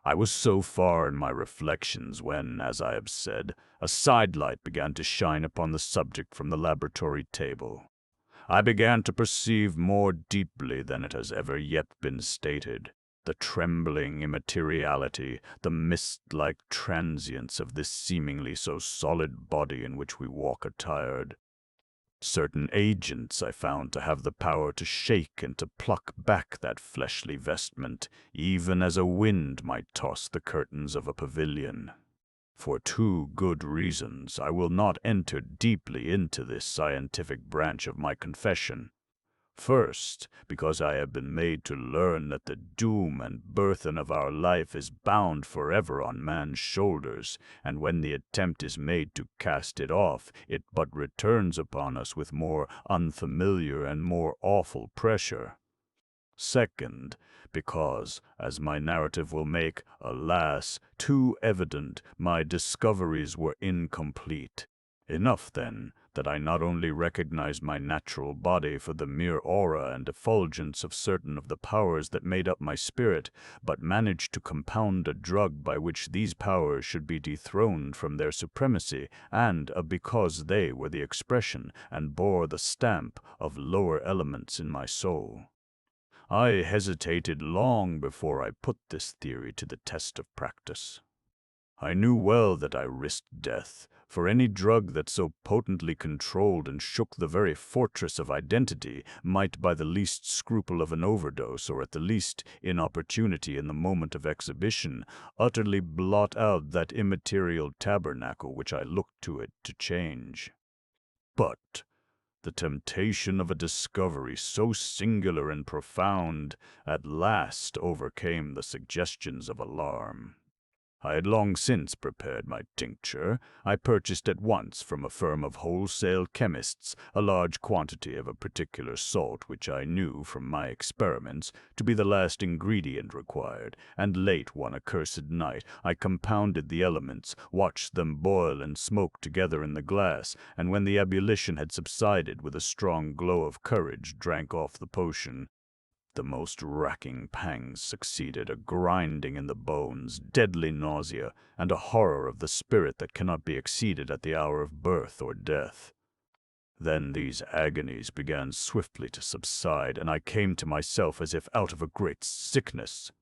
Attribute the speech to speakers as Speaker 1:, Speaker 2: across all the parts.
Speaker 1: I was so far in my reflections when, as I have said, a sidelight began to shine upon the subject from the laboratory table. I began to perceive more deeply than it has ever yet been stated the trembling immateriality, the mist-like transience of this seemingly so solid body in which we walk attired. Certain agents I found to have the power to shake and to pluck back that fleshly vestment, even as a wind might toss the curtains of a pavilion. For two good reasons, I will not enter deeply into this scientific branch of my confession. First, because I have been made to learn that the doom and burthen of our life is bound forever on man's shoulders, and when the attempt is made to cast it off, it but returns upon us with more unfamiliar and more awful pressure. Second, because, as my narrative will make, alas, too evident, my discoveries were incomplete. Enough, then, that I not only recognized my natural body for the mere aura and effulgence of certain of the powers that made up my spirit, but managed to compound a drug by which these powers should be dethroned from their supremacy, and because they were the expression and bore the stamp of lower elements in my soul. I hesitated long before I put this theory to the test of practice. I knew well that I risked death, for any drug that so potently controlled and shook the very fortress of identity might, by the least scruple of an overdose, or at the least inopportunity in the moment of exhibition, utterly blot out that immaterial tabernacle which I looked to it to change. But the temptation of a discovery so singular and profound at last overcame the suggestions of alarm. I had long since prepared my tincture. I purchased at once from a firm of wholesale chemists a large quantity of a particular salt which I knew, from my experiments, to be the last ingredient required, and late one accursed night I compounded the elements, watched them boil and smoke together in the glass, and when the ebullition had subsided, with a strong glow of courage, drank off the potion. The most racking pangs succeeded, a grinding in the bones, deadly nausea, and a horror of the spirit that cannot be exceeded at the hour of birth or death. Then these agonies began swiftly to subside, and I came to myself as if out of a great sickness.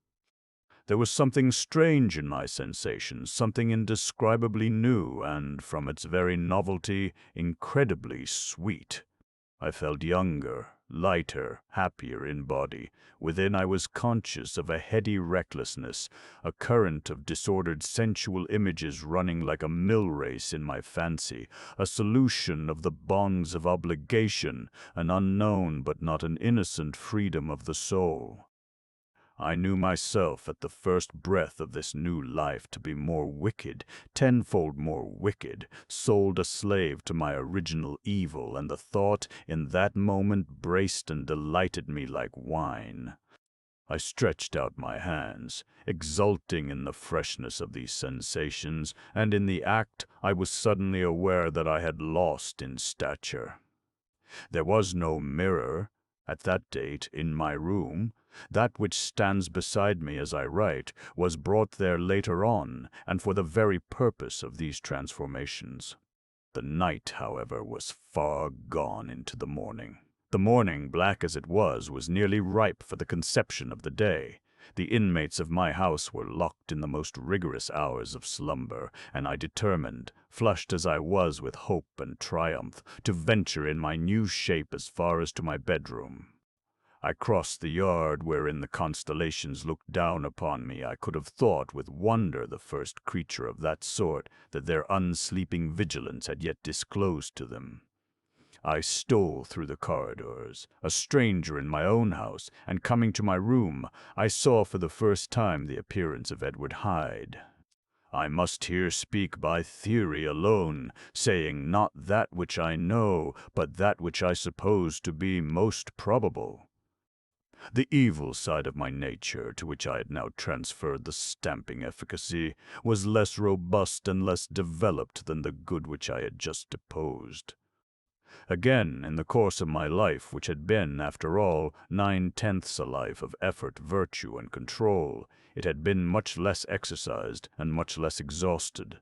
Speaker 1: There was something strange in my sensations, something indescribably new, and, from its very novelty, incredibly sweet. I felt younger, lighter, happier in body. Within I was conscious of a heady recklessness, a current of disordered sensual images running like a mill race in my fancy, a solution of the bonds of obligation, an unknown but not an innocent freedom of the soul. I knew myself at the first breath of this new life to be more wicked, tenfold more wicked, sold a slave to my original evil, and the thought in that moment braced and delighted me like wine. I stretched out my hands, exulting in the freshness of these sensations, and in the act I was suddenly aware that I had lost in stature. There was no mirror, at that date, in my room. That which stands beside me as I write was brought there later on, and for the very purpose of these transformations. The night, however, was far gone into the morning. The morning, black as it was nearly ripe for the conception of the day. The inmates of my house were locked in the most rigorous hours of slumber, and I determined, flushed as I was with hope and triumph, to venture in my new shape as far as to my bedroom. I crossed the yard wherein the constellations looked down upon me. I could have thought with wonder, the first creature of that sort, that their unsleeping vigilance had yet disclosed to them. I stole through the corridors, a stranger in my own house, and coming to my room, I saw for the first time the appearance of Edward Hyde. I must here speak by theory alone, saying not that which I know, but that which I suppose to be most probable. The evil side of my nature, to which I had now transferred the stamping efficacy, was less robust and less developed than the good which I had just deposed. Again, in the course of my life, which had been, after all, 9/10 a life of effort, virtue, and control, it had been much less exercised and much less exhausted.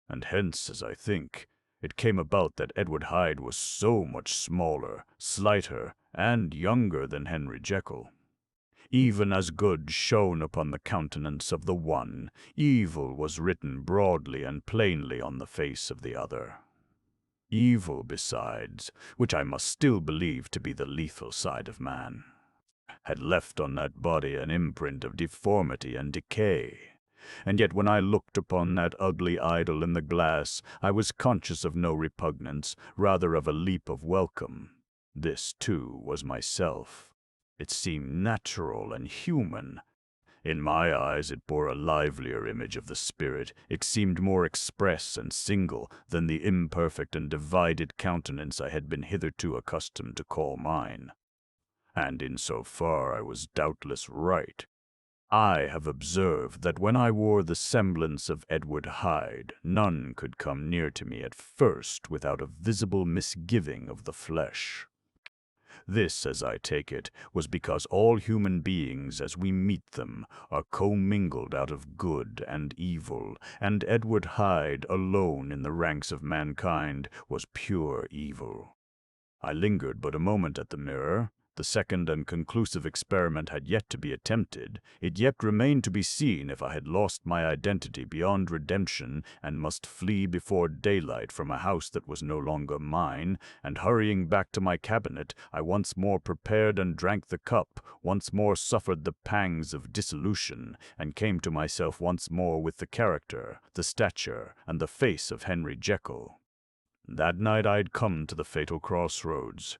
Speaker 1: And hence, as I think, it came about that Edward Hyde was so much smaller, slighter, and younger than Henry Jekyll. Even as good shone upon the countenance of the one, evil was written broadly and plainly on the face of the other. Evil, besides, which I must still believe to be the lethal side of man, had left on that body an imprint of deformity and decay. And yet when I looked upon that ugly idol in the glass, I was conscious of no repugnance, rather of a leap of welcome. This, too, was myself. It seemed natural and human. In my eyes it bore a livelier image of the spirit. It seemed more express and single than the imperfect and divided countenance I had been hitherto accustomed to call mine. And in so far I was doubtless right. I have observed that when I wore the semblance of Edward Hyde, none could come near to me at first without a visible misgiving of the flesh. This, as I take it, was because all human beings as we meet them are commingled out of good and evil, and Edward Hyde alone in the ranks of mankind was pure evil. I lingered but a moment at the mirror. The second and conclusive experiment had yet to be attempted. It yet remained to be seen if I had lost my identity beyond redemption and must flee before daylight from a house that was no longer mine, and hurrying back to my cabinet, I once more prepared and drank the cup, once more suffered the pangs of dissolution, and came to myself once more with the character, the stature, and the face of Henry Jekyll. That night I had come to the fatal crossroads.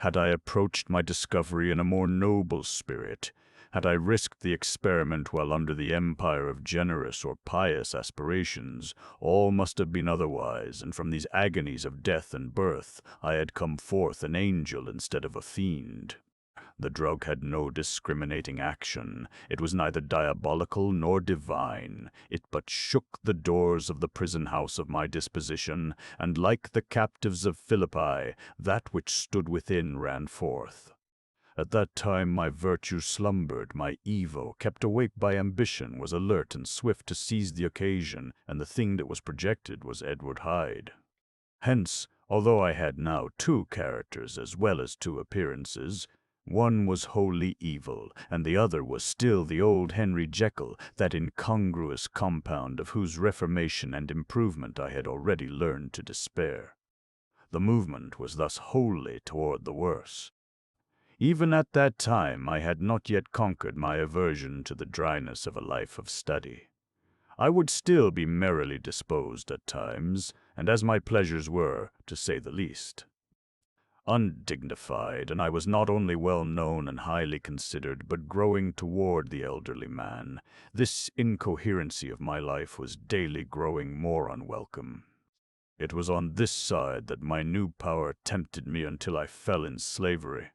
Speaker 1: Had I approached my discovery in a more noble spirit, had I risked the experiment while under the empire of generous or pious aspirations, all must have been otherwise, and from these agonies of death and birth I had come forth an angel instead of a fiend. The drug had no discriminating action. It was neither diabolical nor divine. It but shook the doors of the prison house of my disposition, and like the captives of Philippi, that which stood within ran forth. At that time my virtue slumbered, my evil, kept awake by ambition, was alert and swift to seize the occasion, and the thing that was projected was Edward Hyde. Hence, although I had now two characters as well as two appearances, one was wholly evil, and the other was still the old Henry Jekyll, that incongruous compound of whose reformation and improvement I had already learned to despair. The movement was thus wholly toward the worse. Even at that time I had not yet conquered my aversion to the dryness of a life of study. I would still be merrily disposed at times, and as my pleasures were, to say the least, undignified, and I was not only well known and highly considered, but growing toward the elderly man. This incoherency of my life was daily growing more unwelcome. It was on this side that my new power tempted me until I fell in slavery.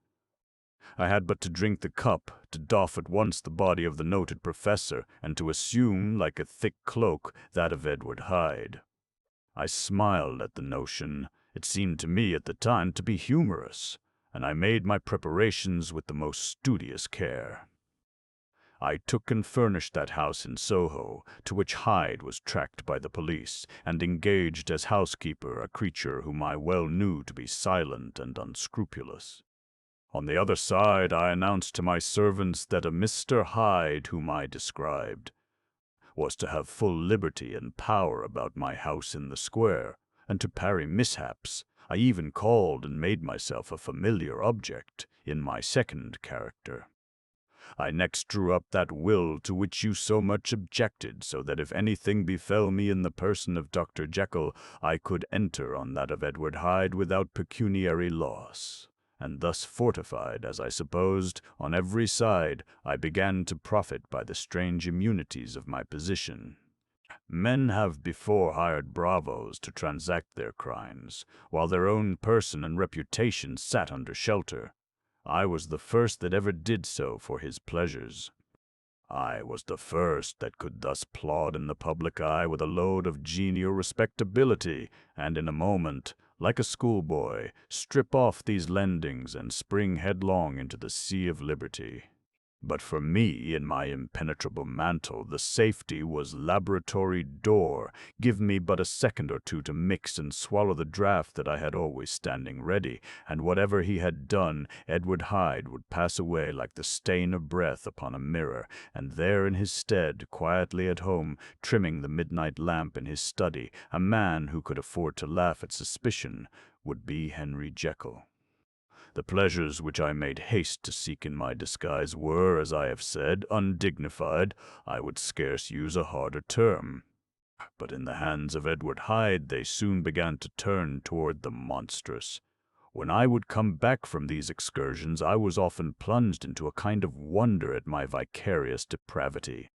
Speaker 1: I had but to drink the cup, to doff at once the body of the noted professor, and to assume, like a thick cloak, that of Edward Hyde. I smiled at the notion. It seemed to me at the time to be humorous, and I made my preparations with the most studious care. I took and furnished that house in Soho, to which Hyde was tracked by the police, and engaged as housekeeper a creature whom I well knew to be silent and unscrupulous. On the other side, I announced to my servants that a Mr. Hyde, whom I described, was to have full liberty and power about my house in the square, and to parry mishaps. I even called and made myself a familiar object in my second character. I next drew up that will to which you so much objected, so that if anything befell me in the person of Dr. Jekyll, I could enter on that of Edward Hyde without pecuniary loss. And thus fortified, as I supposed, on every side, I began to profit by the strange immunities of my position. Men have before hired bravos to transact their crimes, while their own person and reputation sat under shelter. I was the first that ever did so for his pleasures. I was the first that could thus plod in the public eye with a load of genial respectability, and in a moment like a schoolboy, strip off these lendings and spring headlong into the sea of liberty. But for me, in my impenetrable mantle, the safety was laboratory door. Give me but a second or two to mix and swallow the draught that I had always standing ready, and whatever he had done, Edward Hyde would pass away like the stain of breath upon a mirror, and there in his stead, quietly at home, trimming the midnight lamp in his study, a man who could afford to laugh at suspicion, would be Henry Jekyll. The pleasures which I made haste to seek in my disguise were, as I have said, undignified. I would scarce use a harder term. But in the hands of Edward Hyde they soon began to turn toward the monstrous. When I would come back from these excursions, I was often plunged into a kind of wonder at my vicarious depravity.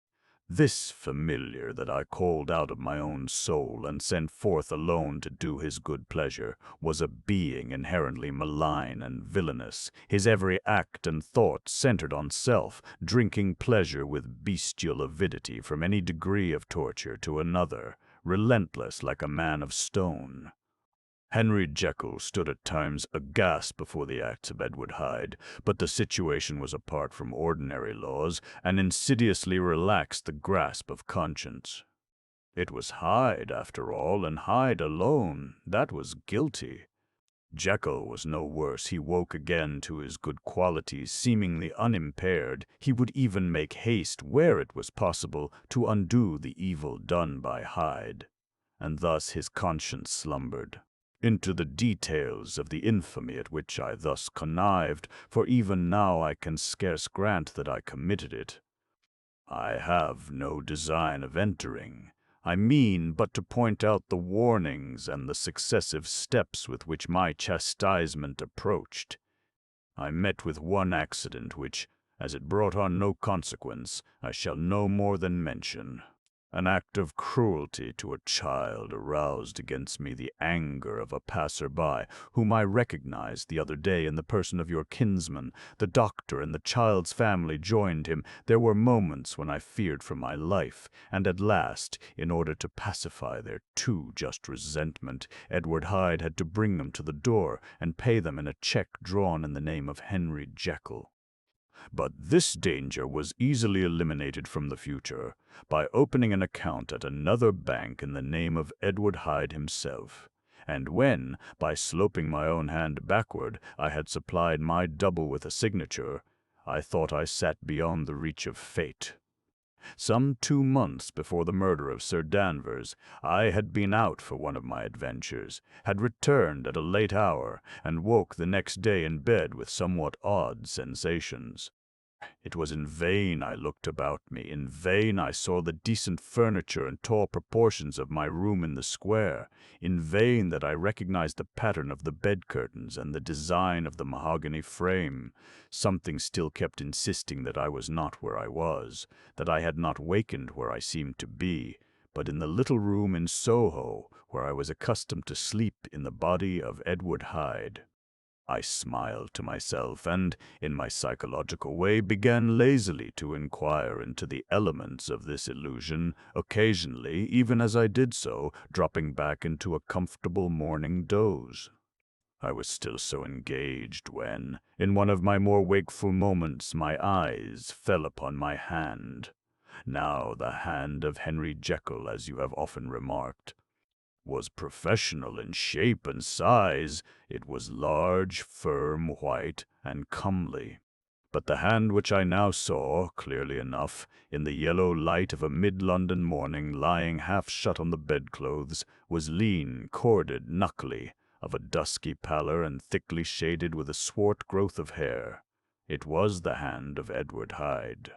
Speaker 1: This familiar that I called out of my own soul and sent forth alone to do his good pleasure was a being inherently malign and villainous, his every act and thought centered on self, drinking pleasure with bestial avidity from any degree of torture to another, relentless like a man of stone. Henry Jekyll stood at times aghast before the acts of Edward Hyde, but the situation was apart from ordinary laws, and insidiously relaxed the grasp of conscience. It was Hyde, after all, and Hyde alone, that was guilty. Jekyll was no worse. He woke again to his good qualities, seemingly unimpaired. He would even make haste, where it was possible, to undo the evil done by Hyde. And thus his conscience slumbered. Into the details of the infamy at which I thus connived, for even now I can scarce grant that I committed it. I have no design of entering. I mean but to point out the warnings and the successive steps with which my chastisement approached. I met with one accident which, as it brought on no consequence, I shall no more than mention. An act of cruelty to a child aroused against me the anger of a passer-by, whom I recognized the other day in the person of your kinsman. The doctor and the child's family joined him. There were moments when I feared for my life, and at last, in order to pacify their too just resentment, Edward Hyde had to bring them to the door and pay them in a check drawn in the name of Henry Jekyll. But this danger was easily eliminated from the future by opening an account at another bank in the name of Edward Hyde himself. And when, by sloping my own hand backward, I had supplied my double with a signature, I thought I sat beyond the reach of fate. Some 2 months before the murder of Sir Danvers, I had been out for one of my adventures, had returned at a late hour, and woke the next day in bed with somewhat odd sensations. It was in vain I looked about me, in vain I saw the decent furniture and tall proportions of my room in the square, in vain that I recognized the pattern of the bed curtains and the design of the mahogany frame. Something still kept insisting that I was not where I was, that I had not wakened where I seemed to be, but in the little room in Soho where I was accustomed to sleep in the body of Edward Hyde. I smiled to myself and, in my psychological way, began lazily to inquire into the elements of this illusion, occasionally, even as I did so, dropping back into a comfortable morning doze. I was still so engaged when, in one of my more wakeful moments, my eyes fell upon my hand. Now the hand of Henry Jekyll, as you have often remarked, was professional in shape and size. It was large, firm, white, and comely. But the hand which I now saw, clearly enough, in the yellow light of a mid-London morning, lying half shut on the bedclothes, was lean, corded, knuckly, of a dusky pallor and thickly shaded with a swart growth of hair. It was the hand of Edward Hyde.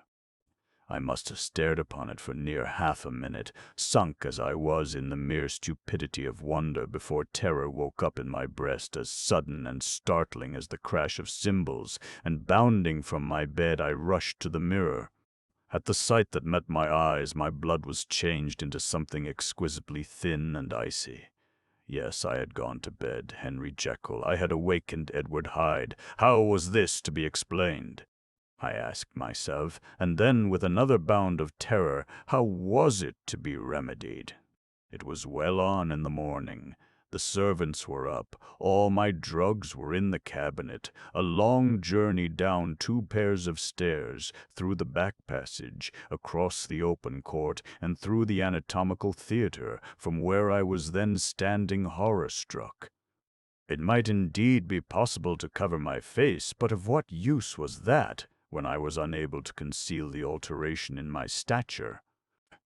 Speaker 1: I must have stared upon it for near half a minute, sunk as I was in the mere stupidity of wonder, before terror woke up in my breast as sudden and startling as the crash of cymbals, and bounding from my bed I rushed to the mirror. At the sight that met my eyes, my blood was changed into something exquisitely thin and icy. Yes, I had gone to bed, Henry Jekyll. I had awakened Edward Hyde. How was this to be explained? I asked myself, and then, with another bound of terror, how was it to be remedied? It was well on in the morning. The servants were up, all my drugs were in the cabinet, a long journey down 2 pairs of stairs, through the back passage, across the open court, and through the anatomical theater, from where I was then standing horror-struck. It might indeed be possible to cover my face, but of what use was that, when I was unable to conceal the alteration in my stature?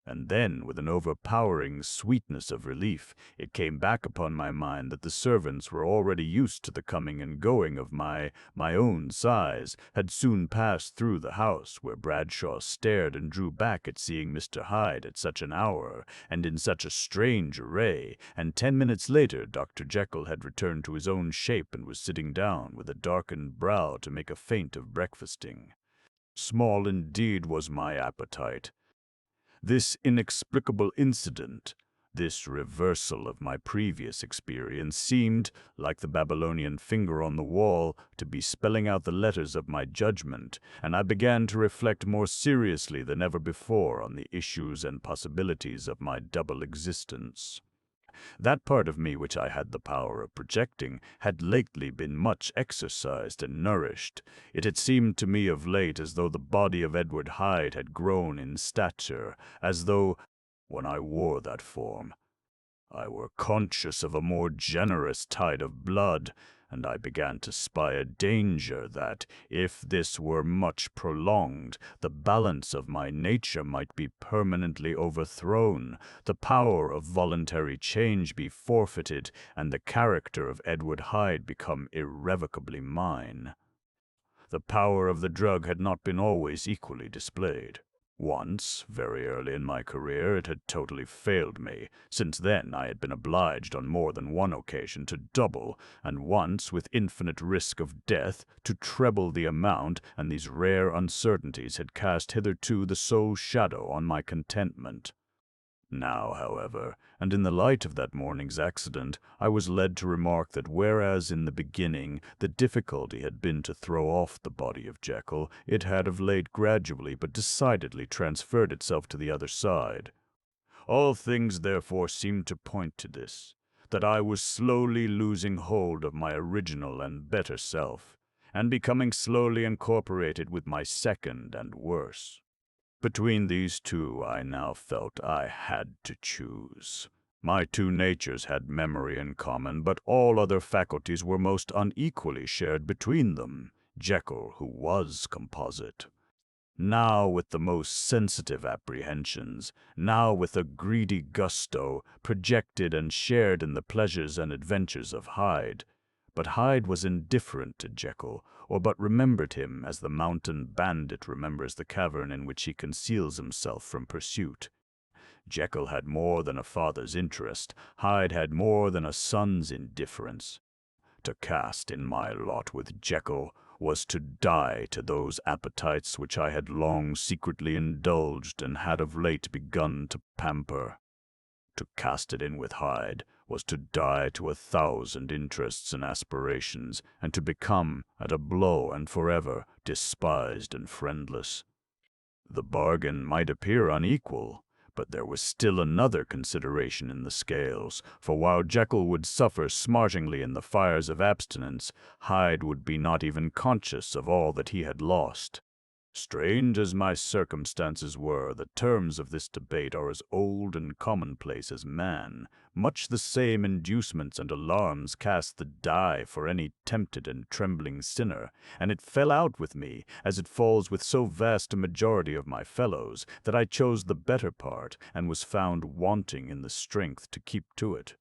Speaker 1: And then, with an overpowering sweetness of relief, it came back upon my mind that the servants were already used to the coming and going of my own size, had soon passed through the house, where Bradshaw stared and drew back at seeing Mr. Hyde at such an hour, and in such a strange array, and 10 minutes later Dr. Jekyll had returned to his own shape and was sitting down, with a darkened brow, to make a feint of breakfasting. Small indeed was my appetite. This inexplicable incident, this reversal of my previous experience, seemed, like the Babylonian finger on the wall, to be spelling out the letters of my judgment, and I began to reflect more seriously than ever before on the issues and possibilities of my double existence. That part of me which I had the power of projecting had lately been much exercised and nourished. It had seemed to me of late as though the body of Edward Hyde had grown in stature, as though, when I wore that form, I were conscious of a more generous tide of blood, and I began to spy a danger that, if this were much prolonged, the balance of my nature might be permanently overthrown, the power of voluntary change be forfeited, and the character of Edward Hyde become irrevocably mine. The power of the drug had not been always equally displayed. Once, very early in my career, it had totally failed me. Since then I had been obliged on more than one occasion to double, and once, with infinite risk of death, to treble the amount, and these rare uncertainties had cast hitherto the sole shadow on my contentment. Now, however, and in the light of that morning's accident, I was led to remark that whereas in the beginning the difficulty had been to throw off the body of Jekyll, it had of late gradually but decidedly transferred itself to the other side. All things therefore seemed to point to this, that I was slowly losing hold of my original and better self, and becoming slowly incorporated with my second and worse. Between these two I now felt I had to choose. My two natures had memory in common, but all other faculties were most unequally shared between them. Jekyll, who was composite, now with the most sensitive apprehensions, now with a greedy gusto, projected and shared in the pleasures and adventures of Hyde. But Hyde was indifferent to Jekyll, or but remembered him as the mountain bandit remembers the cavern in which he conceals himself from pursuit. Jekyll had more than a father's interest, Hyde had more than a son's indifference. To cast in my lot with Jekyll was to die to those appetites which I had long secretly indulged and had of late begun to pamper. To cast it in with Hyde was to die to 1,000 interests and aspirations, and to become, at a blow and forever, despised and friendless. The bargain might appear unequal, but there was still another consideration in the scales, for while Jekyll would suffer smartingly in the fires of abstinence, Hyde would be not even conscious of all that he had lost. Strange as my circumstances were, the terms of this debate are as old and commonplace as man. Much the same inducements and alarms cast the die for any tempted and trembling sinner, and it fell out with me, as it falls with so vast a majority of my fellows, that I chose the better part, and was found wanting in the strength to keep to it.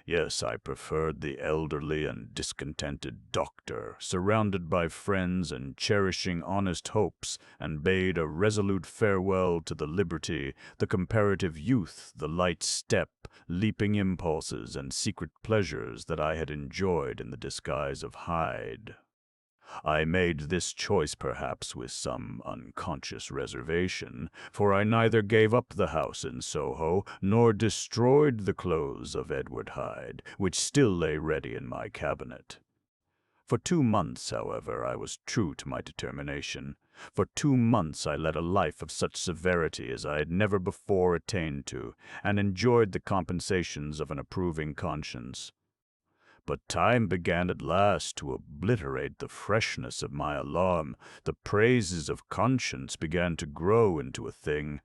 Speaker 1: Yes, I preferred the elderly and discontented doctor, surrounded by friends and cherishing honest hopes, and bade a resolute farewell to the liberty, the comparative youth, the light step, leaping impulses, and secret pleasures that I had enjoyed in the disguise of Hyde. I made this choice perhaps with some unconscious reservation, for I neither gave up the house in Soho, nor destroyed the clothes of Edward Hyde, which still lay ready in my cabinet. For 2 months, however, I was true to my determination. For 2 months I led a life of such severity as I had never before attained to, and enjoyed the compensations of an approving conscience. But time began at last to obliterate the freshness of my alarm. The praises of conscience began to grow into a thing.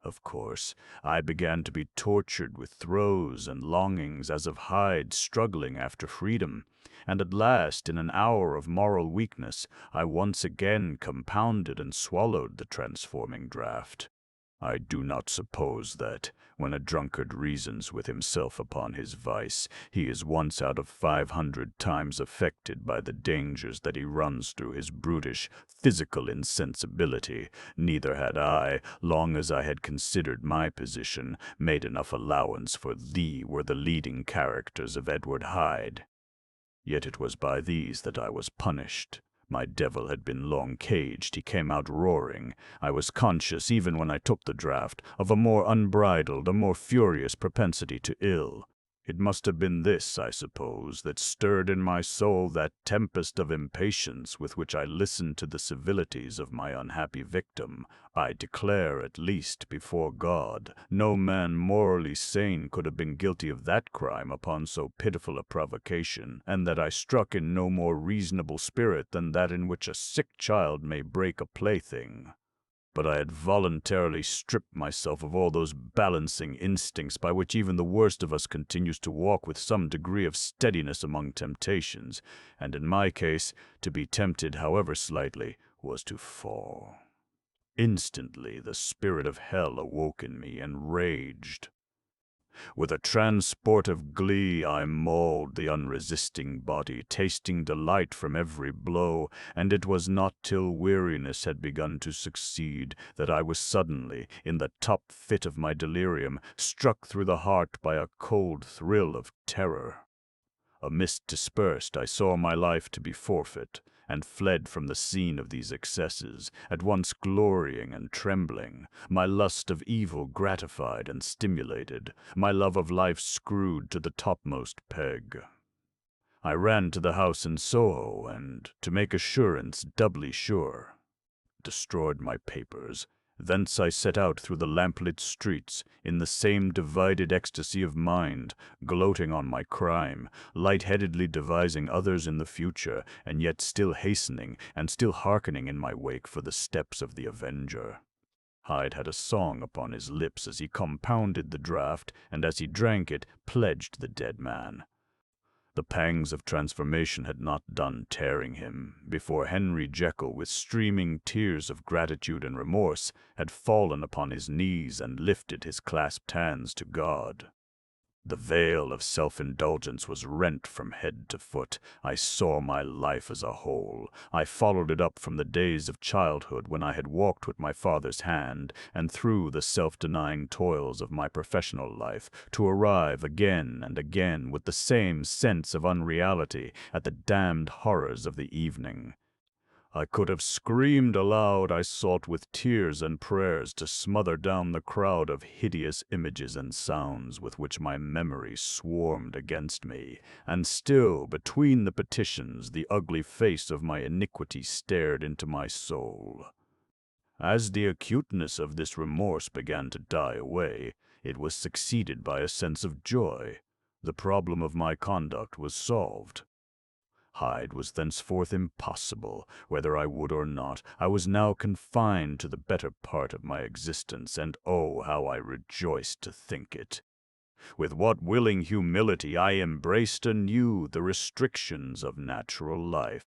Speaker 1: Of course, I began to be tortured with throes and longings as of Hyde struggling after freedom, and at last, in an hour of moral weakness, I once again compounded and swallowed the transforming draught. I do not suppose that, when a drunkard reasons with himself upon his vice, he is once out of 500 times affected by the dangers that he runs through his brutish, physical insensibility. Neither had I, long as I had considered my position, made enough allowance for thee were the leading characters of Edward Hyde. Yet it was by these that I was punished. My devil had been long caged, he came out roaring. I was conscious, even when I took the draught, of a more unbridled, a more furious propensity to ill. It must have been this, I suppose, that stirred in my soul that tempest of impatience with which I listened to the civilities of my unhappy victim. I declare, at least, before God, no man morally sane could have been guilty of that crime upon so pitiful a provocation, and that I struck in no more reasonable spirit than that in which a sick child may break a plaything. But I had voluntarily stripped myself of all those balancing instincts by which even the worst of us continues to walk with some degree of steadiness among temptations, and in my case, to be tempted, however slightly, was to fall. Instantly the spirit of hell awoke in me and raged. With a transport of glee I mauled the unresisting body, tasting delight from every blow, and it was not till weariness had begun to succeed that I was suddenly, in the top fit of my delirium, struck through the heart by a cold thrill of terror. A mist dispersed, I saw my life to be forfeit, and fled from the scene of these excesses, at once glorying and trembling, my lust of evil gratified and stimulated, my love of life screwed to the topmost peg. I ran to the house in Soho, and, to make assurance doubly sure, destroyed my papers. Thence I set out through the lamplit streets, in the same divided ecstasy of mind, gloating on my crime, light-headedly devising others in the future, and yet still hastening and still hearkening in my wake for the steps of the avenger. Hyde had a song upon his lips as he compounded the draught, and as he drank it, pledged the dead man. The pangs of transformation had not done tearing him, before Henry Jekyll, with streaming tears of gratitude and remorse, had fallen upon his knees and lifted his clasped hands to God. The veil of self-indulgence was rent from head to foot. I saw my life as a whole. I followed it up from the days of childhood when I had walked with my father's hand, and through the self-denying toils of my professional life, to arrive again and again with the same sense of unreality at the damned horrors of the evening. I could have screamed aloud. I sought with tears and prayers to smother down the crowd of hideous images and sounds with which my memory swarmed against me, and still, between the petitions, the ugly face of my iniquity stared into my soul. As the acuteness of this remorse began to die away, it was succeeded by a sense of joy. The problem of my conduct was solved. Hyde was thenceforth impossible, whether I would or not. I was now confined to the better part of my existence, and oh, how I rejoiced to think it. With what willing humility I embraced anew the restrictions of natural life.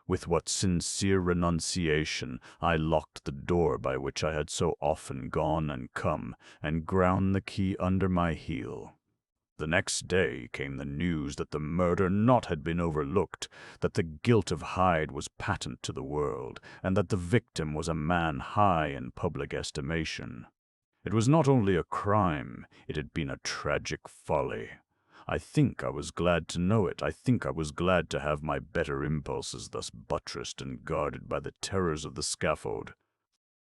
Speaker 1: With what sincere renunciation I locked the door by which I had so often gone and come, and ground the key under my heel. The next day came the news that the murder not had been overlooked, that the guilt of Hyde was patent to the world, and that the victim was a man high in public estimation. It was not only a crime, it had been a tragic folly. I think I was glad to know it. I think I was glad to have my better impulses thus buttressed and guarded by the terrors of the scaffold.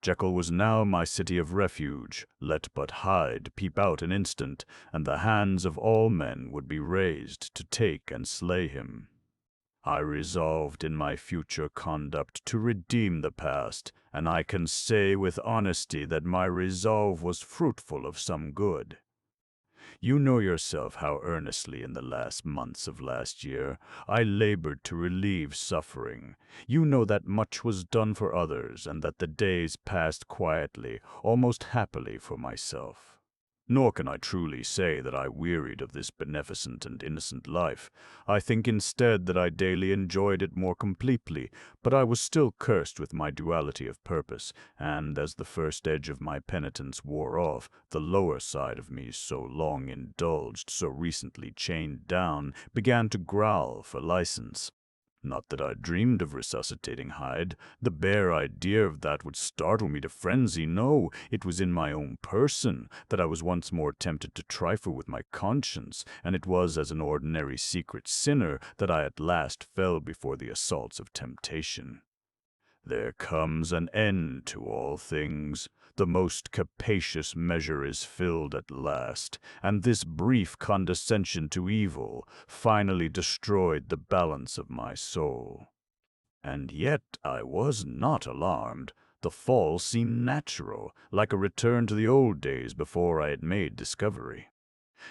Speaker 1: Jekyll was now my city of refuge. Let but Hyde peep out an instant, and the hands of all men would be raised to take and slay him. I resolved in my future conduct to redeem the past, and I can say with honesty that my resolve was fruitful of some good. You know yourself how earnestly in the last months of last year I labored to relieve suffering. You know that much was done for others, and that the days passed quietly, almost happily for myself. Nor can I truly say that I wearied of this beneficent and innocent life. I think instead that I daily enjoyed it more completely, but I was still cursed with my duality of purpose, and as the first edge of my penitence wore off, the lower side of me, so long indulged, so recently chained down, began to growl for license. Not that I dreamed of resuscitating Hyde. The bare idea of that would startle me to frenzy. No, it was in my own person that I was once more tempted to trifle with my conscience, and it was as an ordinary secret sinner that I at last fell before the assaults of temptation. There comes an end to all things. The most capacious measure is filled at last, and this brief condescension to evil finally destroyed the balance of my soul. And yet I was not alarmed. The fall seemed natural, like a return to the old days before I had made discovery.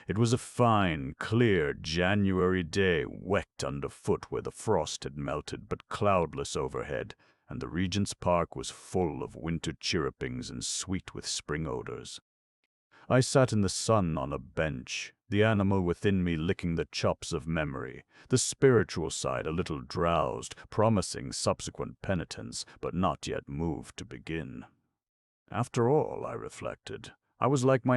Speaker 1: It was a fine, clear January day, wet underfoot where the frost had melted, but cloudless overhead, and the Regent's Park was full of winter chirrupings and sweet with spring odors. I sat in the sun on a bench, the animal within me licking the chops of memory, the spiritual side a little drowsed, promising subsequent penitence, but not yet moved to begin. After all, I reflected, I was like my